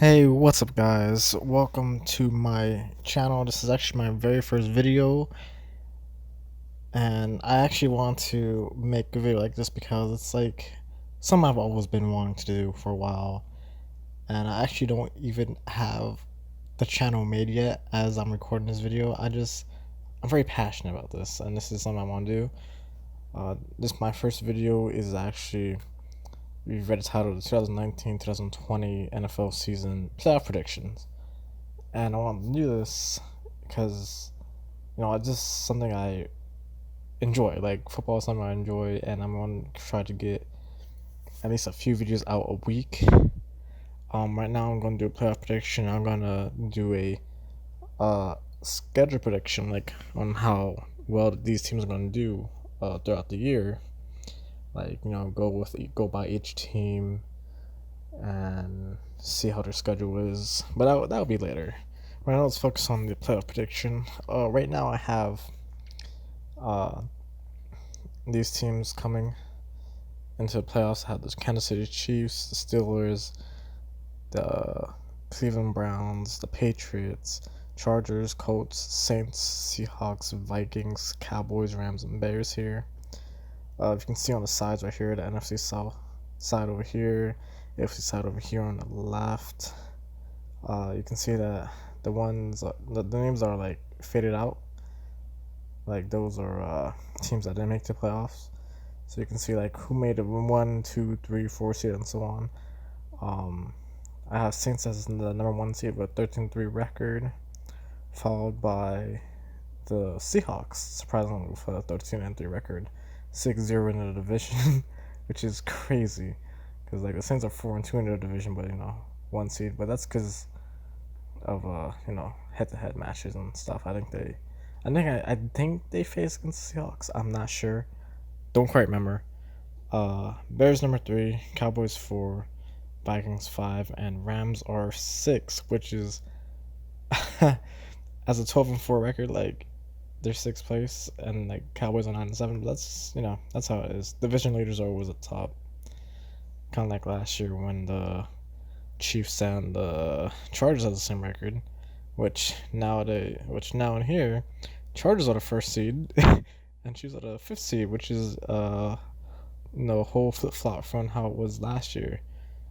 Hey, what's up guys? Welcome to my channel. This is actually my very first video, and I actually want to make a video like this because it's like something I've always been wanting to do for a while, and I actually don't even have the channel made yet as I'm recording this video. I'm very passionate about this, and this is something I want to do. This my first video is actually, we read the title, the 2019-2020 NFL season playoff predictions. And I want to do this because it's just something I enjoy. Like, football is something I enjoy, and I'm going to try to get at least a few videos out a week. Right now I'm going to do a playoff prediction. I'm going to do a schedule prediction, like on how well these teams are going to do throughout the year. Like, go by each team and see how their schedule is. But that'll be later. Right now, let's focus on the playoff prediction. Right now, I have uh, these teams coming into the playoffs. I have the Kansas City Chiefs, the Steelers, the Cleveland Browns, the Patriots, Chargers, Colts, Saints, Seahawks, Vikings, Cowboys, Rams, and Bears here. You can see on the sides right here, the NFC South side over here, AFC side over here on the left. You can see that the ones, the names are like faded out. Like, those are teams that didn't make the playoffs. So you can see like who made it 1, 2, 3, 4 seed and so on. I have Saints as the number 1 seed with a 13-3 record, followed by the Seahawks, surprisingly, with a 13-3 record, 6-0 in the division, which is crazy because like the Saints are 4-2 in their division, but 1 seed. But that's because of head-to-head matches and stuff. I think they faced against the Seahawks. I'm not sure. Don't quite remember. Bears number 3, Cowboys 4, Vikings 5, and Rams are 6, which is as a 12-4 record, like they're 6th place, and like Cowboys are 9-7. But that's how it is. Division leaders are always at top. Kind of like last year when the Chiefs and the Chargers have the same record, which now in here, Chargers are the 1st seed, and Chiefs are the 5th seed, which is whole flip flop from how it was last year.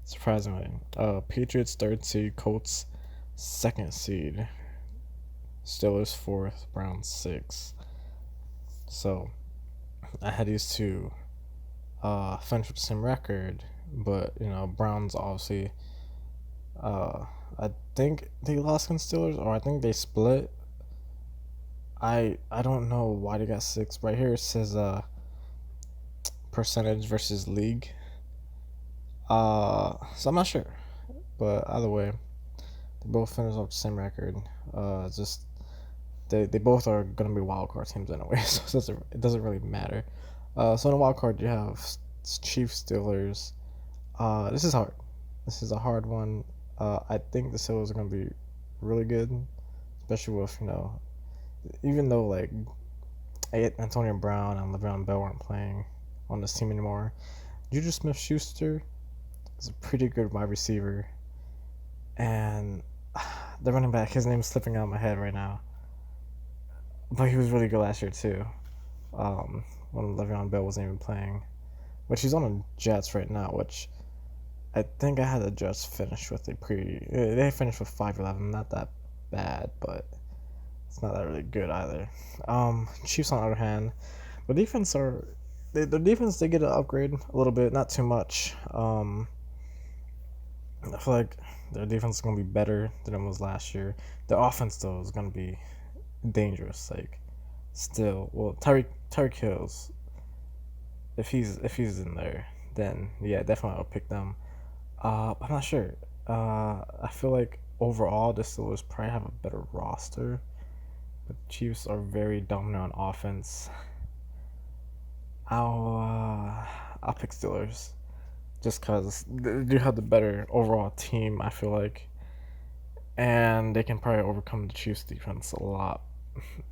Surprisingly, Patriots 3rd seed, Colts 2nd seed, Steelers 4th, Browns 6th. So I had these two finish with the same record, but Browns obviously. I think they lost against Steelers, or I think they split. I don't know why they got 6. Right here it says percentage versus league. So I'm not sure, but either way, they both finished off the same record. Just they both are gonna be wild card teams anyway, so it doesn't really matter. So in the wild card you have Chiefs, Steelers. This is hard. This is a hard one. I think the Steelers are gonna be really good, especially with even though like Antonio Brown and Le'Veon Bell weren't playing on this team anymore. Juju Smith-Schuster is a pretty good wide receiver, and the running back, his name's slipping out of my head right now, but he was really good last year too. When Le'Veon Bell wasn't even playing, which he's on the Jets right now, which I think I had the Jets finish with they finished with 5-11, not that bad, but it's not that really good either. Chiefs on the other hand, the defense they get an upgrade a little bit, not too much. I feel like their defense is gonna be better than it was last year. Their offense though is gonna be dangerous. Like, still, well, Tyreek Hill's, if he's in there, then yeah, definitely I'll pick them. I'm not sure. I feel like overall the Steelers probably have a better roster, but the Chiefs are very dominant on offense. I'll pick Steelers just because they do have the better overall team, I feel like, and they can probably overcome the Chiefs' defense a lot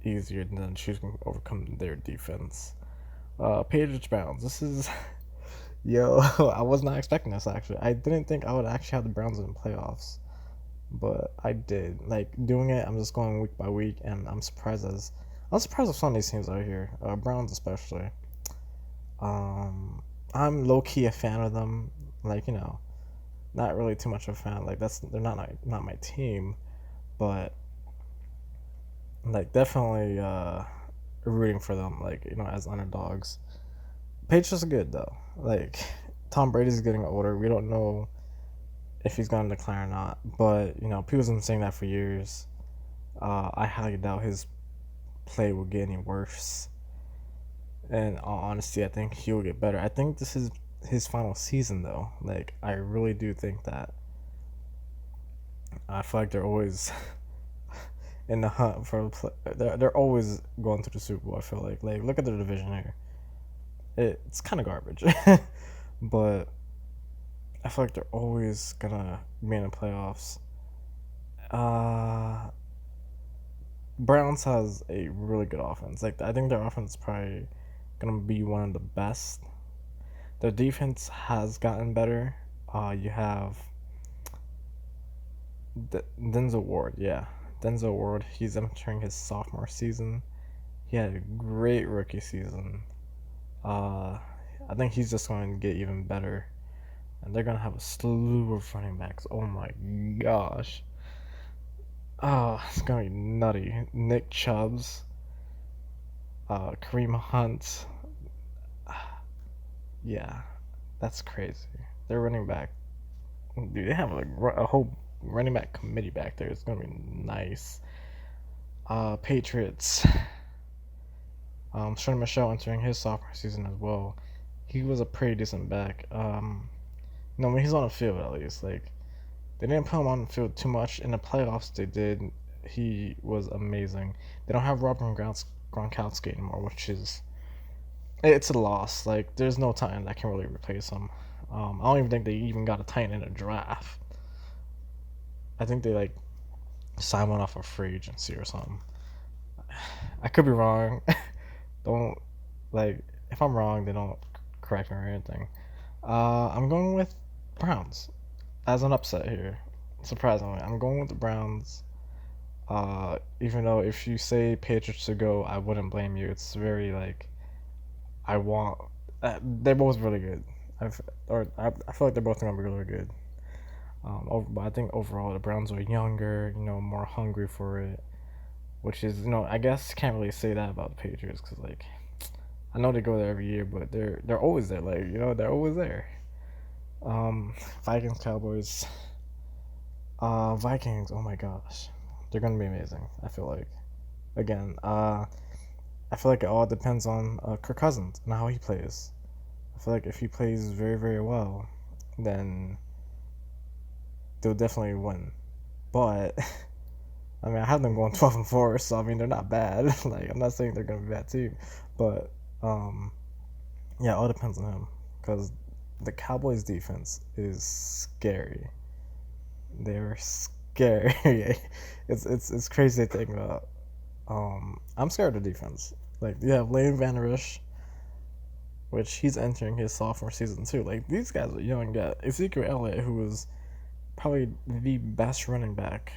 easier than the Chiefs can overcome their defense. Patriots Browns. This is yo. I was not expecting this actually. I didn't think I would actually have the Browns in the playoffs. but I did. Like doing it, I'm just going week by week, and I'm surprised of some of these teams out here, Browns especially. I'm low key a fan of them. Like not really too much of a fan. Like they're not my team, but like definitely rooting for them. Like as underdogs. Patriots are good though. Like Tom Brady's getting older. We don't know if he's going to decline or not, but people's been saying that for years. I highly doubt his play will get any worse. And all honesty, I think he will get better. I think this is his final season though. Like I really do think that. I feel like they're always in the hunt for. They're always going to the Super Bowl. I feel like look at the division here. It's kind of garbage, but I feel like they're always gonna be in the playoffs. Uh, Browns has a really good offense. Like I think their offense is probably gonna be one of the best. Their defense has gotten better. You have Denzel Ward. Yeah, Denzel Ward. He's entering his sophomore season. He had a great rookie season. Uh, I think he's just going to get even better, and they're gonna have a slew of running backs. Oh my gosh. Oh, it's gonna be nutty. Nick Chubbs, Kareem Hunt. Yeah, that's crazy. They're running back. Dude, they have like a whole running back committee back there. It's gonna be nice. Patriots. Sonny Michel entering his sophomore season as well. He was a pretty decent back. When he's on the field at least, like they didn't put him on the field too much in the playoffs. They did. He was amazing. They don't have Robert Gronkowski anymore, which is it's a loss. Like there's no Titan that can really replace him. I don't even think they even got a Titan in a draft. I think they like signed one off a free agency or something. I could be wrong. Don't like if I'm wrong, they don't correct me or anything. I'm going with Browns as an upset here. Surprisingly, I'm going with the Browns. Even though if you say Patriots to go, I wouldn't blame you. It's very like I want. They're both really good. I feel like they're both gonna be really good. But I think overall the Browns are younger, more hungry for it. Which is, I guess can't really say that about the Patriots because like I know they go there every year, but they're always there. Like they're always there. Um, Vikings, Cowboys, Vikings. Oh my gosh, they're gonna be amazing. I feel like again. I feel like it all depends on Kirk Cousins and how he plays. I feel like if he plays very very well, then they'll definitely win. But I mean, I have them going 12-4, so I mean they're not bad. Like I'm not saying they're gonna be a bad team, but um, yeah, it all depends on him because the Cowboys defense is scary. They're scary. It's crazy to think about. I'm scared of the defense. Like you have Lane Van Rish, which he's entering his sophomore season too. Like these guys are young. Yeah, Ezekiel Elliott, who was probably the best running back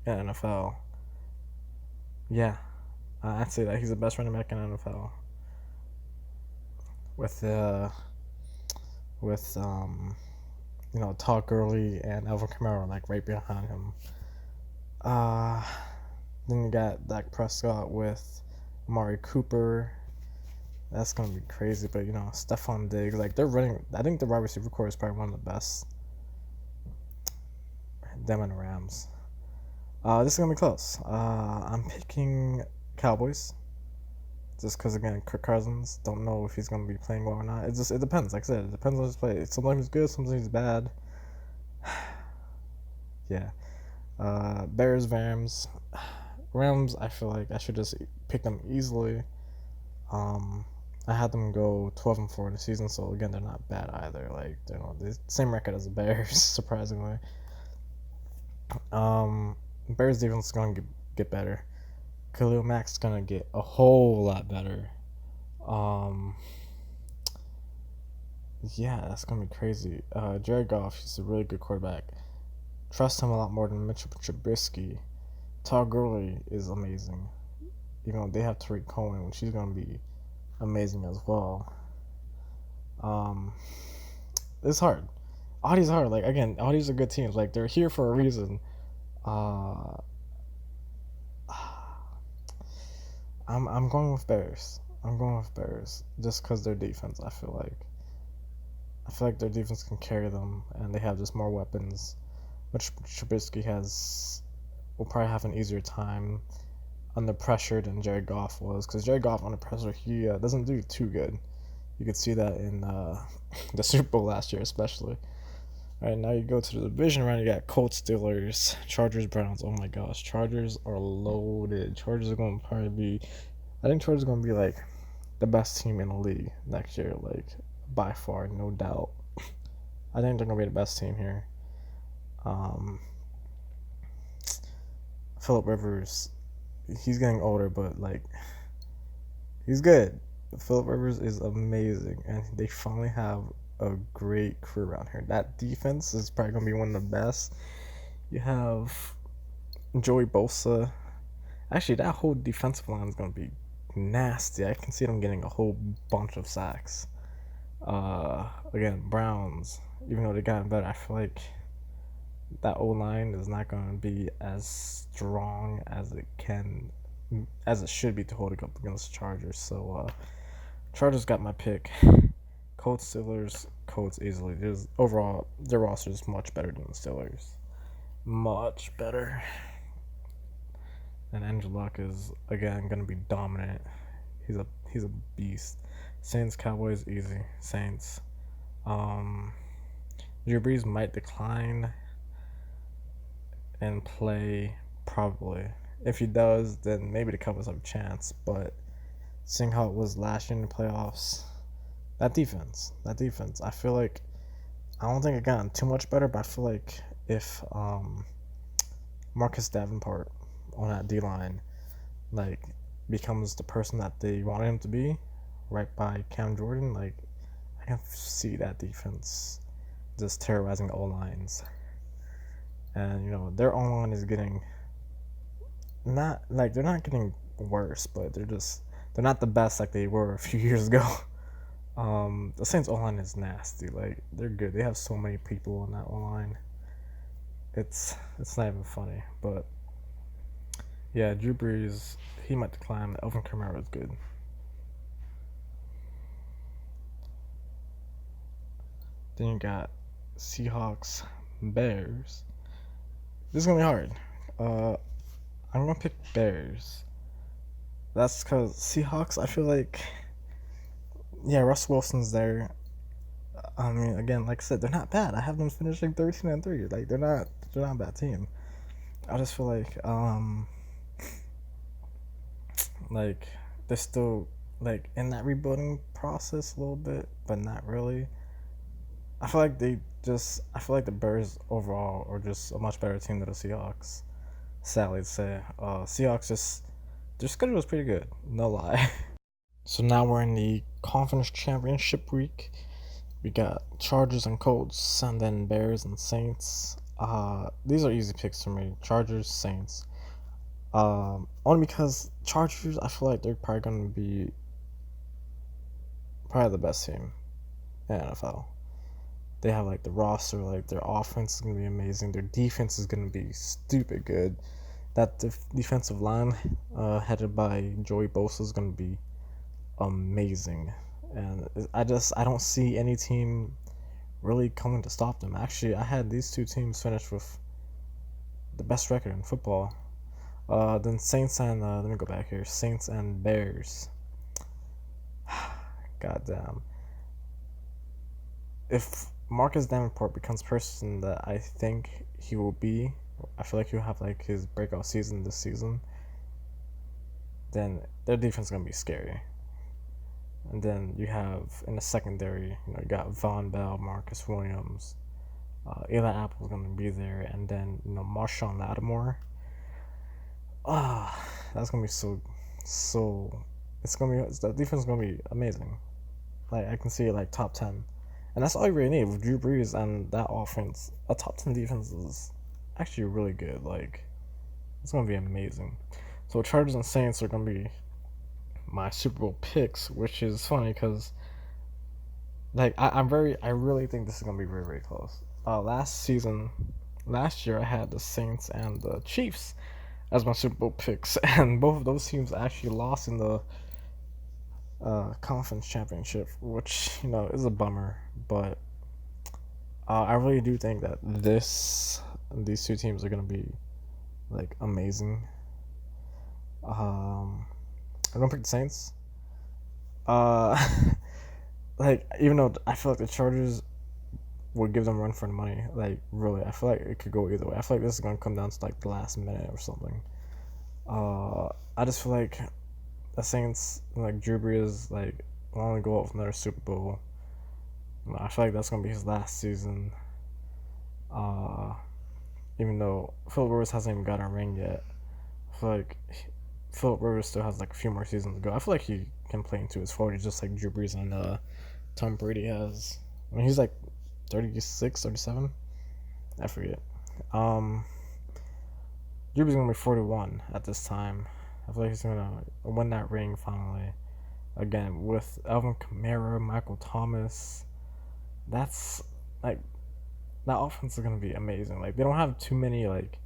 in the NFL. Yeah, I'd say that he's the best running back in the NFL. With with Todd Gurley and Alvin Kamara like right behind him. Uh, then you got Dak Prescott with Amari Cooper. That's gonna be crazy, but Stephon Diggs, like they're running. I think the wide receiver core is probably one of the best. Them and the Rams. This is gonna be close. I'm picking Cowboys, just because again, Kirk Cousins. Don't know if he's gonna be playing well or not. It depends. Like I said, it depends on his play. Sometimes he's good, sometimes he's bad. Yeah. Bears, Rams. Rams. I feel like I should just pick them easily. Um, I had them go 12-4 in the season, so again, they're not bad either. Like they're not the same record as the Bears, surprisingly. Bears defense is gonna get better. Khalil Mack's is gonna get a whole lot better. Um, yeah, that's gonna be crazy. Jared Goff, he's a really good quarterback. trust him a lot more than Mitchell Trubisky. Todd Gurley is amazing. You know, they have Tariq Cohen, which he's going to be amazing as well. Um, it's hard. Audi's hard. Like, again, Audi's are good teams. Like, they're here for a reason. Uh, I'm going with Bears. I'm going with Bears just because their defense. I feel like their defense can carry them, and they have just more weapons, which Trubisky will probably have an easier time under pressure than Jared Goff was, because Jared Goff under pressure, he doesn't do too good. You could see that in the Super Bowl last year, especially. All right, now you go to the division round. You got Colts, Steelers, Chargers, Browns. Oh my gosh, Chargers are loaded. Chargers are going to probably be. I think Chargers are going to be like the best team in the league next year, like by far, no doubt. I think they're going to be the best team here. Philip Rivers, he's getting older, but like he's good. Philip Rivers is amazing, and they finally have a great crew around here. That defense is probably gonna be one of the best. You have Joey Bosa. Actually, that whole defensive line is gonna be nasty. I can see them getting a whole bunch of sacks. Again, Browns, even though they got better, I feel like that O-line is not going to be as strong as it should be to hold it up against the Chargers. So, Chargers got my pick. Colts, Steelers, Colts easily. Overall, their roster is much better than the Steelers. Much better. And Andrew Luck is, again, going to be dominant. He's a beast. Saints, Cowboys, easy. Saints. Drew Brees might decline and play, probably. If he does, then maybe the Cowboys have a chance. But seeing how it was last year in the playoffs, that defense. I feel like I don't think it got too much better, but I feel like if Marcus Davenport on that D line like becomes the person that they wanted him to be, right by Cam Jordan, like I can see that defense just terrorizing the O lines. And you know their O line is getting not like they're not getting worse, but they're not the best like they were a few years ago. The Saints O line is nasty. Like they're good. They have so many people on that O line. It's not even funny. But yeah, Drew Brees, he might decline. Alvin Kamara is good. Then you got Seahawks, Bears. This is gonna be hard. I'm gonna pick Bears. That's because Seahawks, I feel like, yeah, Russ Wilson's there. I mean, again, like I said, they're not bad. I have them finishing 13-3. Like they're not a bad team. I just feel like they're still like in that rebuilding process a little bit, but not really. I feel like the Bears overall are just a much better team than the Seahawks. Sadly to say, Seahawks their schedule is pretty good, no lie. So now we're in the conference championship week. We got Chargers and Colts, and then Bears and Saints. These are easy picks for me. Chargers, Saints. Only because Chargers, I feel like they're probably gonna be probably the best team in the NFL. They have like the roster, like their offense is gonna be amazing. Their defense is gonna be stupid good. That defensive line, headed by Joey Bosa, is gonna be amazing. And I don't see any team really coming to stop them. Actually, I had these two teams finish with the best record in football. Then Saints and let me go back here. Saints and Bears. Goddamn. If Marcus Davenport becomes person that I think he will be, I feel like he'll have like his breakout season this season, then their defense is gonna be scary. And then you have in the secondary, you got Von Bell, Marcus Williams, Eli Apple's gonna be there, and then Marshawn Lattimore. That's gonna be so. The defense is gonna be amazing. Like I can see it like top 10, and that's all you really need with Drew Brees and that offense. A top 10 defense is actually really good. Like, it's gonna be amazing. So Chargers and Saints are gonna be my Super Bowl picks, which is funny because like I really think this is gonna be very very close. Last year I had the Saints and the Chiefs as my Super Bowl picks, and both of those teams actually lost in the conference championship, which is a bummer. But I really do think that these two teams are gonna be like amazing. I'm gonna pick the Saints. Uh, like even though I feel like the Chargers would give them a run for the money, like really, I feel like it could go either way. I feel like this is gonna come down to like the last minute or something. I just feel like the Saints, like Drew Brees, like want to go out with another Super Bowl. I feel like that's gonna be his last season. Uh, Even though Philip Rivers hasn't even got a ring yet, I feel like Philip Rivers still has like a few more seasons to go. I feel like he can play into his 40s just like Drew Brees and Tom Brady has. I mean, he's like 36, 37. I forget. Um, Drew Brees gonna be 41 at this time. I feel like he's gonna win that ring finally. Again with Alvin Kamara, Michael Thomas. That's like that offense is gonna be amazing. Like they don't have too many like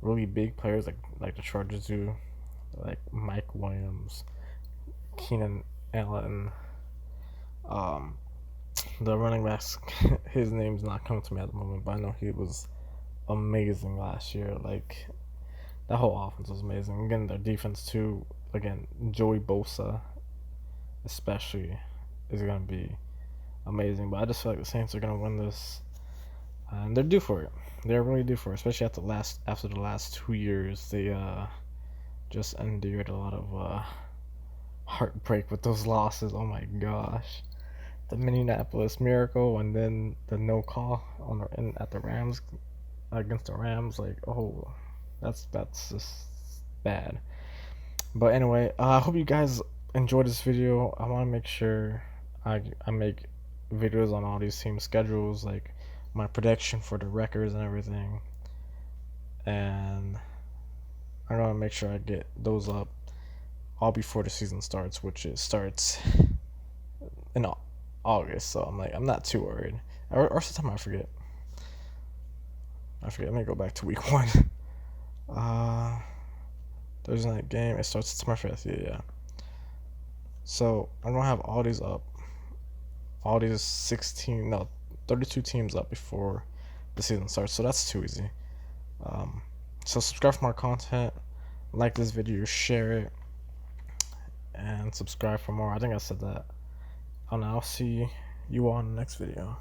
really big players like the Chargers do, like Mike Williams, Keenan Allen. Um, the running backs, his name's not coming to me at the moment, but I know he was amazing last year. Like that whole offense was amazing. Again, their defense too. Again, Joey Bosa, especially, is gonna be amazing. But I just feel like the Saints are gonna win this, and they're due for it. They're really due for it, especially after the last 2 years. They just endured a lot of heartbreak with those losses. Oh my gosh, the Minneapolis Miracle, and then the no call at the Rams against the Rams. Like, oh, that's just bad. But anyway, I hope you guys enjoyed this video. I want to make sure I make videos on all these team schedules, like my prediction for the records and everything, and I'm gonna make sure I get those up all before the season starts, which it starts in August. So I'm not too worried. Or sometime I forget. Let me go back to week one. Uh, Thursday night game. It starts September 5th. Yeah. So I'm gonna have all these up, all these 32 teams up before the season starts. So that's too easy. So subscribe for more content, like this video, share it, and subscribe for more. I think I said that. And I'll see you on the next video.